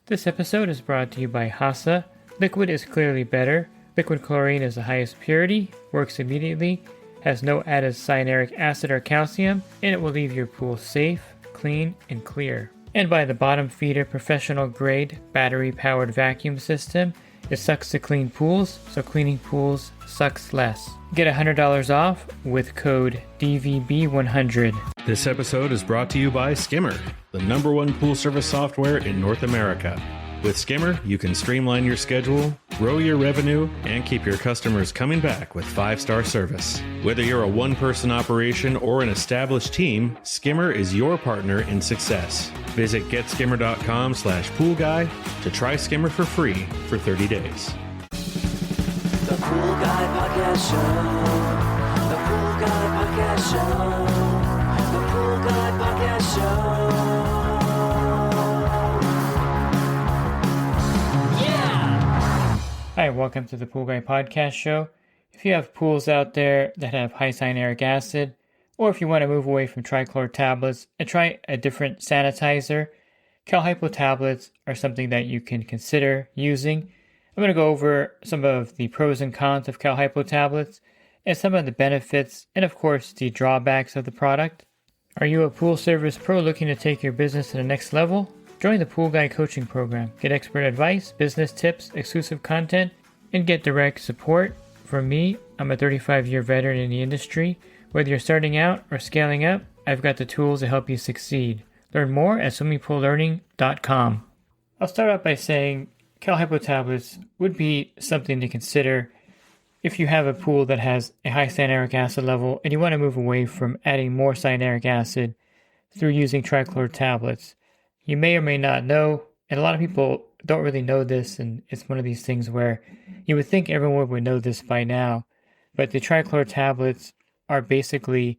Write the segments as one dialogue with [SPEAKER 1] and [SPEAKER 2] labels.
[SPEAKER 1] This episode is brought to you by Hasa. Liquid is clearly better. Liquid chlorine is the highest purity, works immediately, has no added cyanuric acid or calcium, and it will leave your pool safe, clean, and clear. And by the bottom feeder professional grade battery powered vacuum system. It sucks to clean pools, so cleaning pools sucks less. Get $100 off with code DVB100.
[SPEAKER 2] This episode is brought to you by Skimmer, the #1 pool service software in North America. With Skimmer, you can streamline your schedule, grow your revenue, and keep your customers coming back with 5-star service. Whether you're a one-person operation or an established team, Skimmer is your partner in success. Visit getskimmer.com/poolguy to try Skimmer for free for 30 days.
[SPEAKER 3] The Pool Guy Podcast Show. The Pool Guy Podcast Show. The Pool Guy Podcast Show.
[SPEAKER 1] Hi, welcome to the Pool Guy Podcast Show. If you have pools out there that have high cyanuric acid, or if you want to move away from Triclor tablets and try a different sanitizer, Hypo tablets are something that you can consider using. I'm going to go over some of the pros and cons of Hypo tablets, and some of the benefits, and of course the drawbacks of the product. Are you a pool service pro looking to take your business to the next level? Join the Pool Guy coaching program. Get expert advice, business tips, exclusive content, and get direct support from me. I'm a 35-year veteran in the industry. Whether you're starting out or scaling up, I've got the tools to help you succeed. Learn more at swimmingpoollearning.com. I'll start out by saying Hypo tablets would be something to consider if you have a pool that has a high cyanuric acid level and you want to move away from adding more cyanuric acid through using Triclor tablets. You may or may not know, and a lot of people don't really know this, and it's one of these things where you would think everyone would know this by now, but the Triclor tablets are basically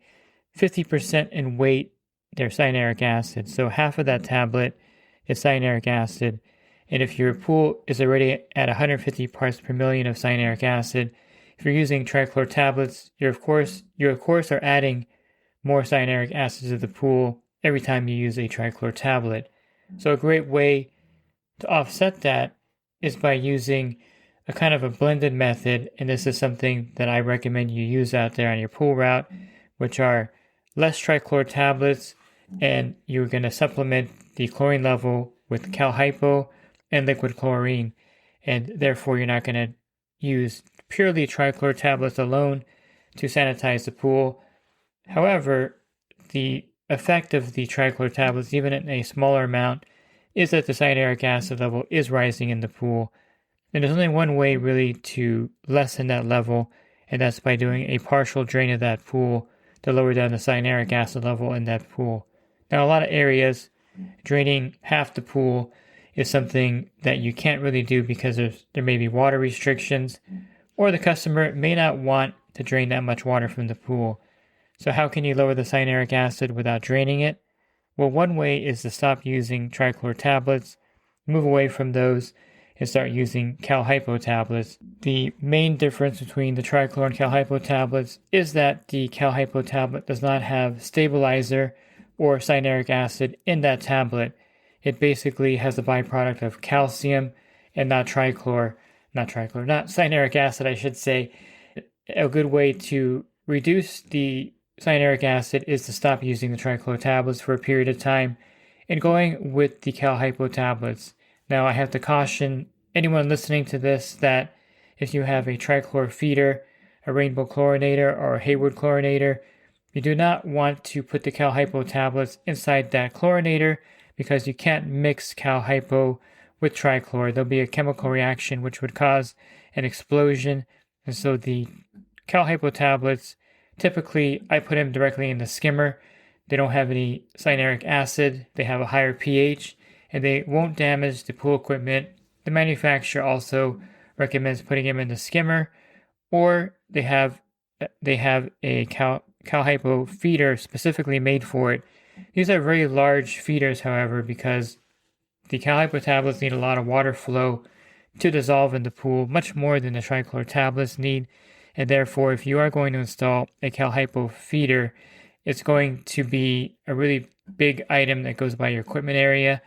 [SPEAKER 1] 50% in weight, they're cyanuric acid. So half of that tablet is cyanuric acid, and if your pool is already at 150 parts per million of cyanuric acid, if you're using Triclor tablets, you of course are adding more cyanuric acid to the pool every time you use a Triclor tablet. So a great way to offset that is by using a kind of a blended method, and this is something that I recommend you use out there on your pool route, which are less Triclor tablets, and you're going to supplement the chlorine level with Hypo and liquid chlorine, and therefore you're not going to use purely Triclor tablets alone to sanitize the pool. However, the effect of the Triclor tablets, even in a smaller amount, is that the cyanuric acid level is rising in the pool. And there's only one way really to lessen that level, and that's by doing a partial drain of that pool to lower down the cyanuric acid level in that pool. Now, a lot of areas, draining half the pool is something that you can't really do because there may be water restrictions, or the customer may not want to drain that much water from the pool. So how can you lower the cyanuric acid without draining it? Well, one way is to stop using Triclor tablets, move away from those, and start using Hypo tablets. The main difference between the Triclor and Hypo tablets is that the Hypo tablet does not have stabilizer or cyanuric acid in that tablet. It basically has the byproduct of calcium and not cyanuric acid, I should say. A good way to reduce the cyanuric acid is to stop using the Triclor tablets for a period of time and going with the Hypo tablets. Now, I have to caution anyone listening to this that if you have a Triclor feeder, a rainbow chlorinator, or a Hayward chlorinator, you do not want to put the Hypo tablets inside that chlorinator because you can't mix Hypo with Triclor. There'll be a chemical reaction which would cause an explosion, and so the Hypo tablets, typically, I put them directly in the skimmer. They don't have any cyanuric acid. They have a higher pH, and they won't damage the pool equipment. The manufacturer also recommends putting them in the skimmer, or they have a Hypo feeder specifically made for it. These are very large feeders, however, because the Hypo tablets need a lot of water flow to dissolve in the pool, much more than the Triclor tablets need. And therefore, if you are going to install a Hypo feeder, it's going to be a really big item that goes by your equipment area.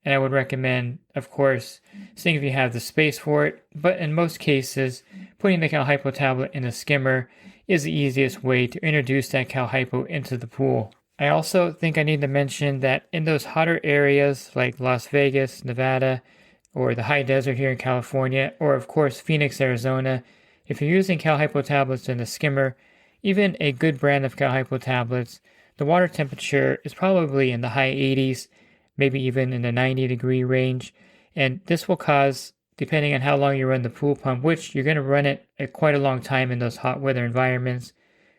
[SPEAKER 1] and I would recommend, of course, seeing if you have the space for it. But in most cases, putting the Cal Hypo tablet in a skimmer is the easiest way to introduce that Cal Hypo into the pool. I also think I need to mention that in those hotter areas like Las Vegas, Nevada, or the high desert here in California, or of course Phoenix, Arizona, if you're using Cal Hypo tablets in the skimmer, even a good brand of Cal Hypo tablets, the water temperature is probably in the high 80s, maybe even in the 90-degree range, and this will cause, depending on how long you run the pool pump, which you're going to run it at quite a long time in those hot weather environments,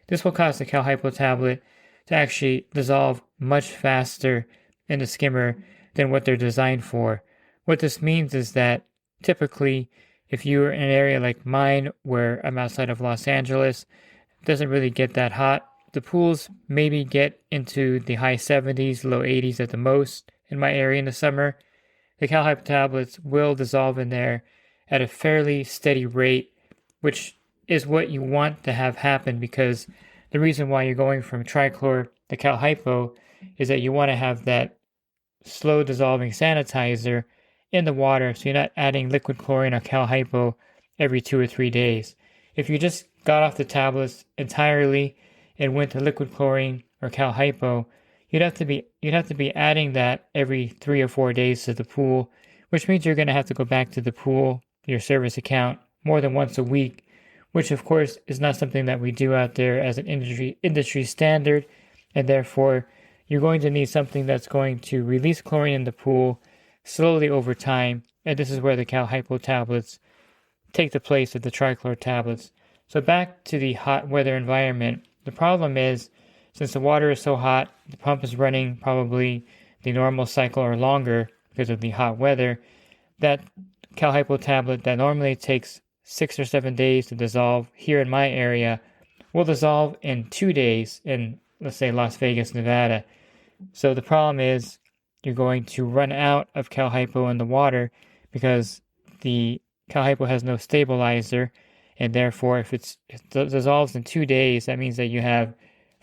[SPEAKER 1] this will cause the Cal Hypo tablet to actually dissolve much faster in the skimmer than what they're designed for. What this means is that typically, if you're in an area like mine where I'm outside of Los Angeles, it doesn't really get that hot. The pools maybe get into the high 70s, low 80s at the most in my area in the summer. The Cal Hypo tablets will dissolve in there at a fairly steady rate, which is what you want to have happen, because the reason why you're going from Triclor to Cal Hypo is that you want to have that slow dissolving sanitizer in the water, so you're not adding liquid chlorine or Cal Hypo every 2 or 3 days. If you just got off the tablets entirely and went to liquid chlorine or Cal Hypo, you'd have to be adding that every 3 or 4 days to the pool, which means you're going to have to go back to the pool, your service account, more than once a week, which of course is not something that we do out there as an industry standard, and therefore you're going to need something that's going to release chlorine in the pool slowly over time, and this is where the Cal Hypo tablets take the place of the Trichlor tablets. So back to the hot weather environment, the problem is, since the water is so hot, the pump is running probably the normal cycle or longer because of the hot weather, that Cal Hypo tablet that normally takes 6 or 7 days to dissolve here in my area will dissolve in 2 days in, let's say, Las Vegas, Nevada. So the problem is you're going to run out of Cal Hypo in the water because the Cal Hypo has no stabilizer, and therefore if it dissolves in 2 days, that means that you have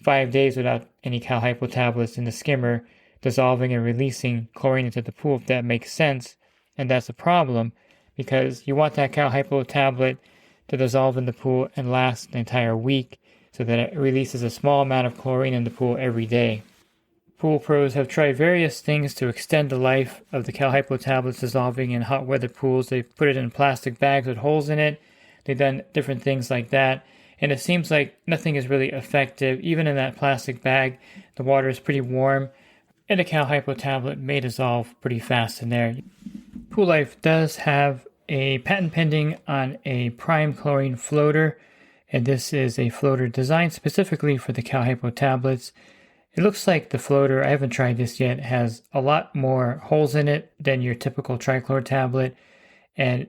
[SPEAKER 1] 5 days without any Cal Hypo tablets in the skimmer dissolving and releasing chlorine into the pool, if that makes sense. And that's a problem, because you want that Cal Hypo tablet to dissolve in the pool and last an entire week so that it releases a small amount of chlorine in the pool every day. Pool pros have tried various things to extend the life of the Cal Hypo tablets dissolving in hot weather pools. They've put it in plastic bags with holes in it. They've done different things like that. And it seems like nothing is really effective. Even in that plastic bag, the water is pretty warm, and the Cal Hypo tablet may dissolve pretty fast in there. Pool Life does have a patent pending on a prime chlorine floater, and this is a floater designed specifically for the Cal Hypo tablets. It looks like the floater, I haven't tried this yet, has a lot more holes in it than your typical Trichlor tablet, and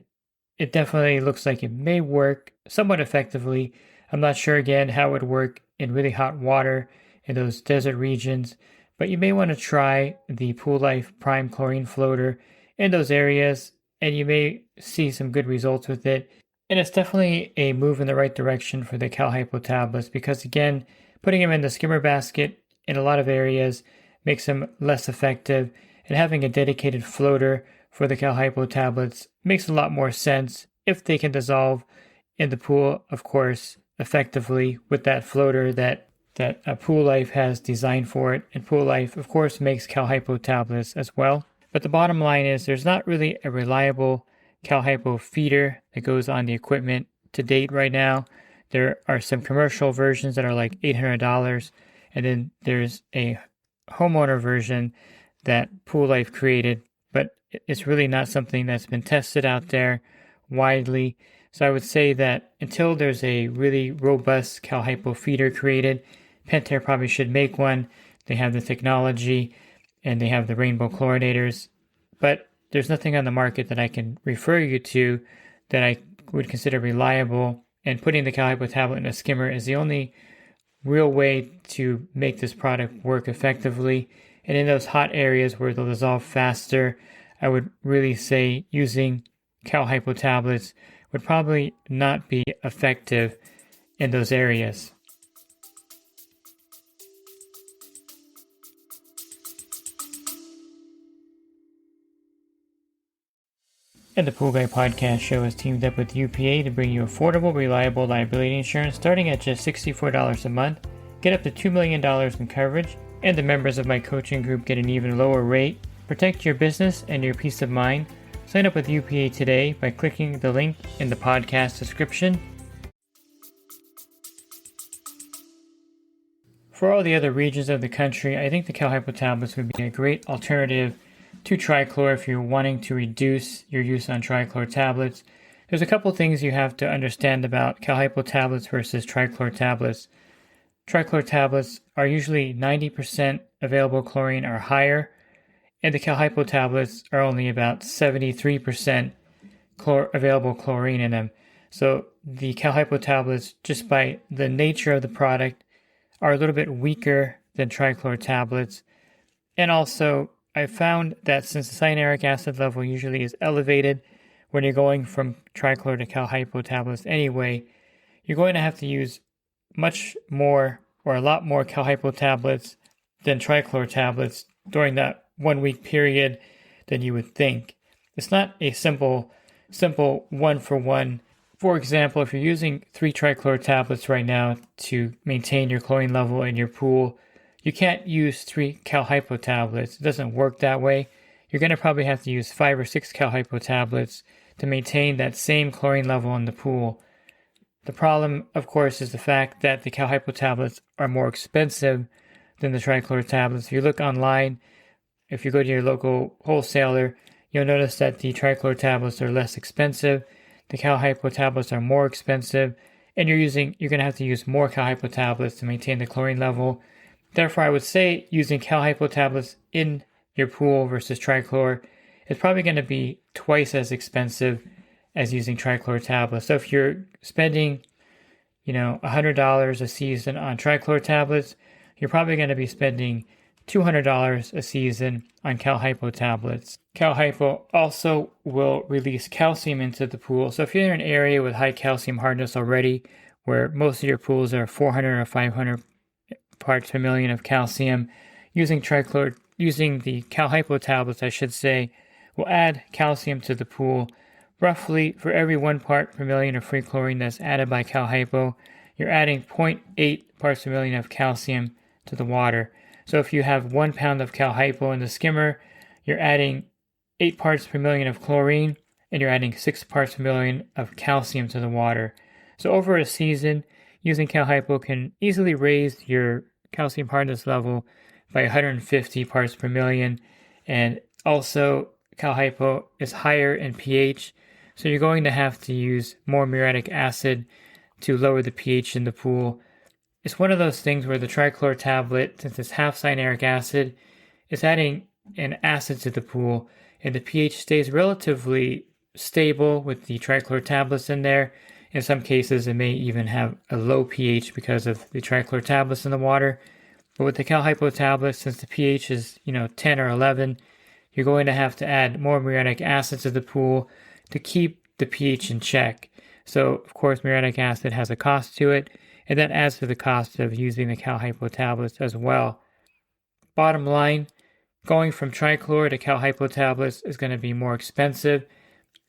[SPEAKER 1] it definitely looks like it may work somewhat effectively. I'm not sure again how it would work in really hot water in those desert regions, but you may want to try the Pool Life Prime Chlorine Floater in those areas, and you may see some good results with it. And it's definitely a move in the right direction for the Cal Hypo tablets, because again, putting them in the skimmer basket in a lot of areas makes them less effective, and having a dedicated floater for the Cal Hypo tablets makes a lot more sense if they can dissolve in the pool, of course, effectively with that floater that Pool Life has designed for it. And Pool Life, of course, makes Cal Hypo tablets as well. But the bottom line is there's not really a reliable Cal Hypo feeder that goes on the equipment to date right now. There are some commercial versions that are like $800, and then there's a homeowner version that Pool Life created, but it's really not something that's been tested out there widely. So I would say that until there's a really robust Cal Hypo feeder created, Pentair probably should make one. They have the technology and they have the rainbow chlorinators, but there's nothing on the market that I can refer you to that I would consider reliable, and putting the Cal Hypo tablet in a skimmer is the only real way to make this product work effectively. And in those hot areas where they'll dissolve faster, I would really say using Cal Hypo tablets would probably not be effective in those areas. And the Pool Guy Podcast Show has teamed up with UPA to bring you affordable, reliable liability insurance starting at just $64 a month. Get up to $2 million in coverage, and the members of my coaching group get an even lower rate. Protect your business and your peace of mind. Sign up with UPA today by clicking the link in the podcast description. For all the other regions of the country, I think the Hypo tablets would be a great alternative to Triclor if you're wanting to reduce your use on Triclor tablets. There's a couple things you have to understand about Hypo tablets versus Triclor tablets. Triclor tablets are usually 90% available chlorine or higher, and the Hypo tablets are only about 73% available chlorine in them. So the Hypo tablets, just by the nature of the product, are a little bit weaker than Triclor tablets. And also, I found that since the cyanuric acid level usually is elevated when you're going from Triclor to Hypo tablets anyway, you're going to have to use much more or a lot more Hypo tablets than Triclor tablets during that 1 week period than you would think. It's not a simple one for one. For example, if you're using 3 Triclor tablets right now to maintain your chlorine level in your pool, you can't use 3 Hypo tablets. It doesn't work that way. You're going to probably have to use 5 or 6 Hypo tablets to maintain that same chlorine level in the pool. The problem, of course, is the fact that the Hypo tablets are more expensive than the Triclor tablets. If you look online, if you go to your local wholesaler, you'll notice that the Triclor tablets are less expensive. The Hypo tablets are more expensive, and you're going to have to use more Hypo tablets to maintain the chlorine level. Therefore, I would say using Hypo tablets in your pool versus Triclor is probably going to be twice as expensive as using Triclor tablets. So if you're spending, $100 a season on Triclor tablets, you're probably going to be spending $200 a season on Hypo tablets. Hypo also will release calcium into the pool. So if you're in an area with high calcium hardness already, where most of your pools are 400 or 500 parts per million of calcium, using the Hypo tablets, I should say, will add calcium to the pool. Roughly, for every 1 part per million of free chlorine that's added by Hypo, you're adding 0.8 parts per million of calcium to the water. So if you have 1 pound of Hypo in the skimmer, you're adding 8 parts per million of chlorine, and you're adding 6 parts per million of calcium to the water. So over a season, using Hypo can easily raise your calcium hardness level by 150 parts per million. And also, Hypo is higher in pH, so you're going to have to use more muriatic acid to lower the pH in the pool. It's one of those things where the Triclor tablet, since it's half cyanuric acid, is adding an acid to the pool, and the pH stays relatively stable with the Triclor tablets in there. In some cases, it may even have a low pH because of the Triclor tablets in the water. But with the Hypo tablets, since the pH is 10 or 11, you're going to have to add more muriatic acid to the pool to keep the pH in check. So, of course, muriatic acid has a cost to it, and that adds to the cost of using the Hypo tablets as well. Bottom line, going from Triclor to Hypo tablets is going to be more expensive,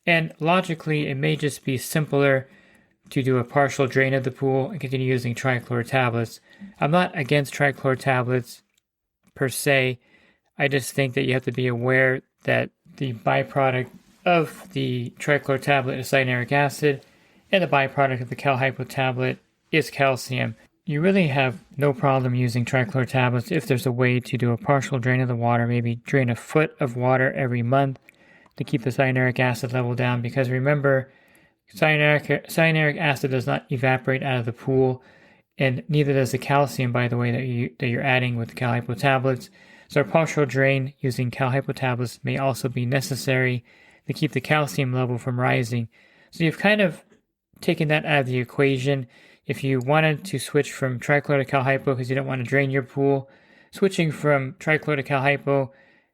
[SPEAKER 1] and logically, it may just be simpler to do a partial drain of the pool and continue using Triclor tablets. I'm not against Triclor tablets per se. I just think that you have to be aware that the byproduct of the Triclor tablet is cyanuric acid, and the byproduct of the Hypo tablet is calcium. You really have no problem using Triclor tablets if there's a way to do a partial drain of the water, maybe drain a foot of water every month to keep the cyanuric acid level down, because remember, cyanuric acid does not evaporate out of the pool, and neither does the calcium, by the way, that you're adding with the Hypo tablets. So a partial drain using Hypo tablets may also be necessary to keep the calcium level from rising. So you've kind of taken that out of the equation. If you wanted to switch from Triclor to Hypo because you don't want to drain your pool, switching from Triclor to Hypo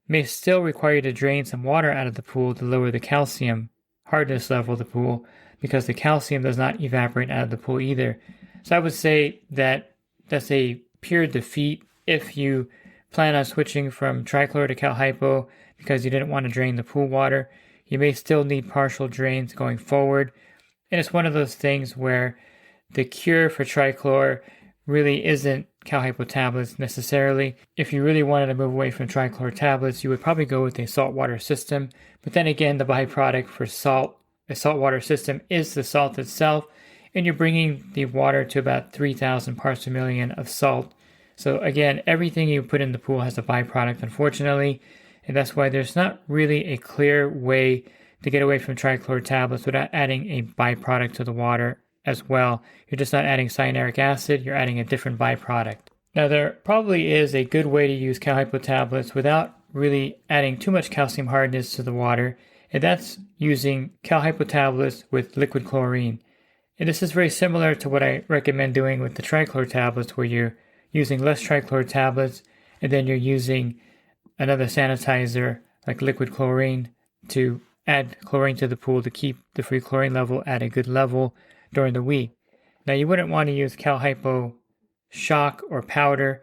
[SPEAKER 1] may still require you to drain some water out of the pool to lower the calcium hardness level of the pool, because the calcium does not evaporate out of the pool either. So I would say that that's a pure defeat if you plan on switching from Triclor to Hypo because you didn't want to drain the pool water. You may still need partial drains going forward. And it's one of those things where the cure for Triclor really isn't Cal Hypo tablets necessarily. If you really wanted to move away from Triclor tablets, you would probably go with a saltwater system. But then again, the byproduct for a saltwater system is the salt itself, and you're bringing the water to about 3,000 parts per million of salt. So again, everything you put in the pool has a byproduct, unfortunately, and that's why there's not really a clear way to get away from Triclor tablets without adding a byproduct to the water as well. You're just not adding cyanuric acid, you're adding a different byproduct. Now there probably is a good way to use Cal Hypo tablets without really adding too much calcium hardness to the water, and that's using Cal Hypo tablets with liquid chlorine. And this is very similar to what I recommend doing with the Triclor tablets, where you're using less Triclor tablets and then you're using another sanitizer like liquid chlorine to add chlorine to the pool to keep the free chlorine level at a good level during the week. Now you wouldn't want to use Cal Hypo shock or powder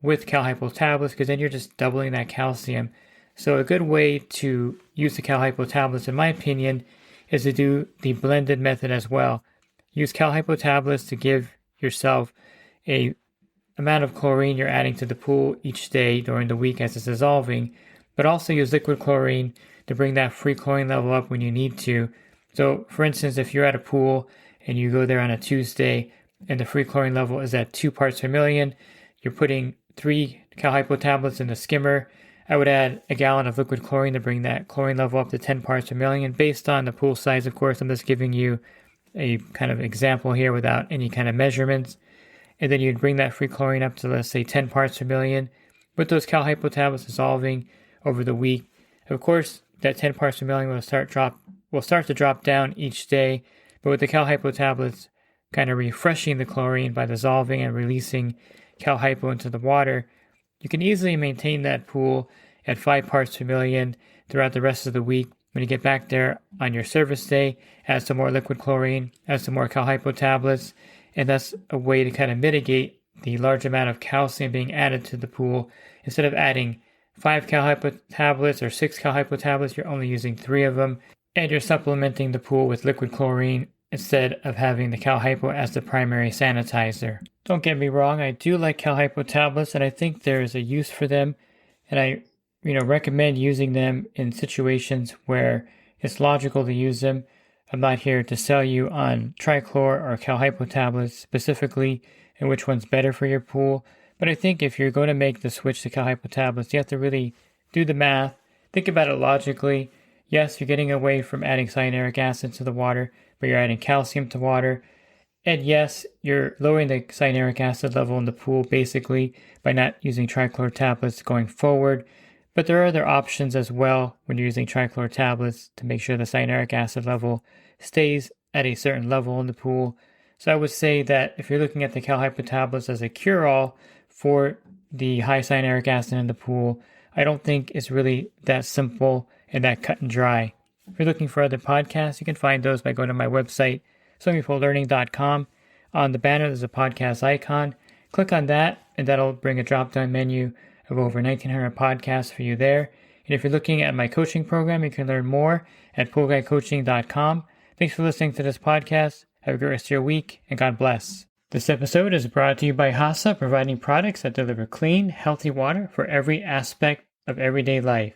[SPEAKER 1] with Cal Hypo tablets, because then you're just doubling that calcium. So a good way to use the Cal Hypo tablets, in my opinion, is to do the blended method as well. Use Cal Hypo tablets to give yourself a amount of chlorine you're adding to the pool each day during the week as it's dissolving, but also use liquid chlorine to bring that free chlorine level up when you need to. So for instance, if you're at a pool and you go there on a Tuesday and the free chlorine level is at 2 parts per million, you're putting 3 Cal Hypo tablets in the skimmer. I would add a gallon of liquid chlorine to bring that chlorine level up to 10 parts per million based on the pool size. Of course, I'm just giving you a kind of example here without any kind of measurements. And then you'd bring that free chlorine up to, let's say, 10 parts per million with those Cal Hypo tablets dissolving over the week. Of course, that 10 parts per million will start to drop down each day, but with the Cal Hypo tablets kind of refreshing the chlorine by dissolving and releasing Cal Hypo into the water, you can easily maintain that pool at 5 parts per million throughout the rest of the week. When you get back there on your service day, add some more liquid chlorine, add some more Cal Hypo tablets, and that's a way to kind of mitigate the large amount of calcium being added to the pool. Instead of adding 5 Cal Hypo tablets or 6 Cal Hypo tablets, you're only using 3 of them, and you're supplementing the pool with liquid chlorine instead of having the Cal Hypo as the primary sanitizer. Don't get me wrong, I do like Cal Hypo tablets, and I think there is a use for them, and I recommend using them in situations where it's logical to use them. I'm not here to sell you on Triclor or Cal Hypo tablets specifically and which one's better for your pool, but I think if you're going to make the switch to Cal Hypo tablets, you have to really do the math, think about it logically. Yes, you're getting away from adding cyanuric acid to the water, but you're adding calcium to water. And yes, you're lowering the cyanuric acid level in the pool basically by not using Triclor tablets going forward. But there are other options as well when you're using Triclor tablets to make sure the cyanuric acid level stays at a certain level in the pool. So I would say that if you're looking at the Cal Hypo tablets as a cure-all for the high cyanuric acid in the pool, I don't think it's really that simple and that cut and dry. If you're looking for other podcasts, you can find those by going to my website, swimmingpoollearning.com. On the banner, there's a podcast icon. Click on that, and that'll bring a drop-down menu of over 1,900 podcasts for you there. And if you're looking at my coaching program, you can learn more at poolguycoaching.com. Thanks for listening to this podcast. Have a great rest of your week, and God bless. This episode is brought to you by HASA, providing products that deliver clean, healthy water for every aspect of everyday life.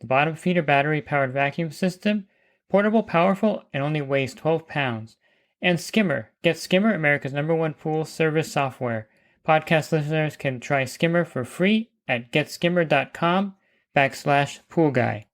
[SPEAKER 1] The bottom feeder battery-powered vacuum system, portable, powerful, and only weighs 12 pounds. And Skimmer. Get Skimmer, America's #1 pool service software. Podcast listeners can try Skimmer for free at getskimmer.com/poolguy.